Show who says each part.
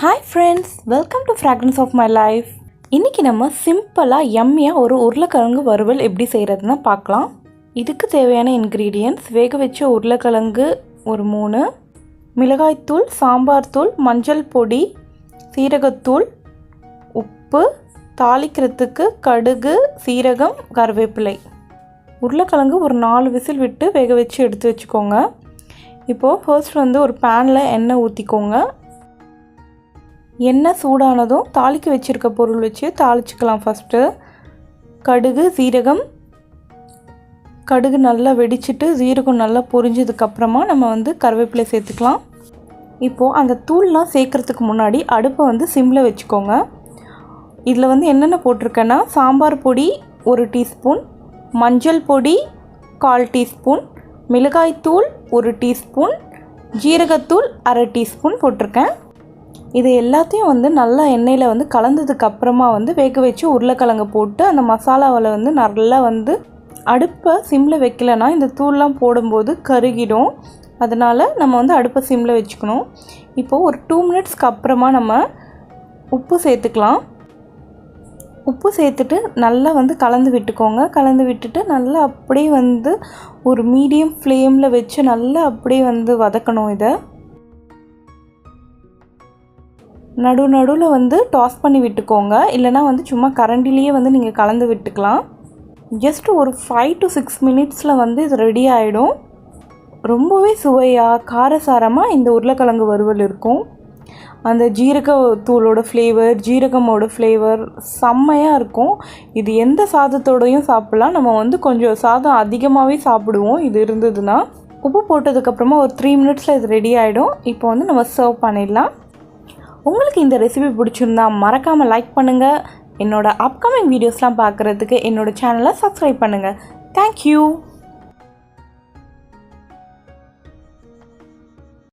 Speaker 1: Hi friends, welcome to Fragrance of my life. இன்னைக்கு நம்ம சிம்பிளா யம்மியா ஒரு உருளைக்கிழங்கு வறுவல் எப்படி செய்யறதுன்னு பார்க்கலாம். இதுக்கு தேவையான இன்கிரிடியன்ட்ஸ் வேக வச்ச உருளைக்கிழங்கு ஒரு 3, மிளகாய் தூள், சாம்பார் தூள், மஞ்சள் பொடி, சீரகத்தூள், உப்பு, தாளிக்கிறதுக்கு கடுகு, சீரகம், கறிவேப்பிலை. உருளைக்கிழங்கு ஒரு 4 விசில் விட்டு வேக வச்சு எடுத்து வச்சுக்கோங்க. இப்போது ஃபர்ஸ்ட் ஒரு பேனில் எண்ணெய் ஊற்றிக்கோங்க. எண்ணெய் சூடானதும் தாளிக்க வச்சுருக்க பொருள் வச்சு தாளிச்சிக்கலாம். ஃபஸ்ட்டு கடுகு, சீரகம். கடுகு நல்லா வெடிச்சிட்டு சீரகம் நல்லா பொரிஞ்சதுக்கப்புறமா நம்ம கருவேப்பிலை சேர்த்துக்கலாம். இப்போது அந்த தூள்லாம் சேர்க்குறதுக்கு முன்னாடி அடுப்பை சிம்மில் வச்சுக்கோங்க. இதில் என்னென்ன போட்டிருக்கேன்னா சாம்பார் பொடி 1 டீஸ்பூன், மஞ்சள் பொடி 1/4 டீஸ்பூன், மிளகாய்த்தூள் 1 டீஸ்பூன், ஜீரகத்தூள் 1/2 டீஸ்பூன் போட்டிருக்கேன். இது எல்லாத்தையும் நல்லா எண்ணெயில் கலந்ததுக்கப்புறமா வேக வச்சு உருளைக்கிழங்கு போட்டு அந்த மசாலாவில் நல்லா அடுப்பை சிம்மில் வைக்கலைன்னா இந்த தூள்லாம் போடும்போது கருகிடும். அதனால் நம்ம அடுப்பை சிம்மில் வச்சுக்கணும். இப்போது ஒரு 2 மினிட்ஸ்க்கு அப்புறமா நம்ம உப்பு சேர்த்துக்கலாம். உப்பு சேர்த்துட்டு நல்லா கலந்து விட்டுக்கோங்க. கலந்து விட்டுட்டு நல்லா அப்படியே ஒரு மீடியம் ஃப்ளேமில் வச்சு நல்லா அப்படியே வதக்கணும். இதை நடுவில் டாஸ் பண்ணி விட்டுக்கோங்க. இல்லைனா சும்மா கரண்டிலேயே நீங்கள் கலந்து விட்டுக்கலாம். ஜஸ்ட் ஒரு 5 to 6 மினிட்ஸில் இது ரெடி ஆகிடும். ரொம்பவே சுவையாக காரசாரமாக இந்த உருளைக்கிழங்கு வறுவல் இருக்கும். அந்த ஜீரகத்தூளோட ஃப்ளேவர், ஜீரகமோட ஃப்ளேவர் செம்மையாக இருக்கும். இது எந்த சாதத்தோடையும் சாப்பிட்லாம். நம்ம கொஞ்சம் சாதம் அதிகமாகவே சாப்பிடுவோம் இது இருந்ததுன்னா. உப்பு போட்டதுக்கப்புறமா ஒரு 3 மினிட்ஸில் இது ரெடி ஆகிடும். இப்போ நம்ம சர்வ் பண்ணிடலாம். உங்களுக்கு இந்த ரெசிபி பிடிச்சிருந்தா மறக்காமல் லைக் பண்ணுங்கள். என்னோடய அப்கமிங் வீடியோஸ்லாம் பார்க்குறதுக்கு என்னோடய சேனலை சப்ஸ்கிரைப் பண்ணுங்கள். தேங்க்யூ.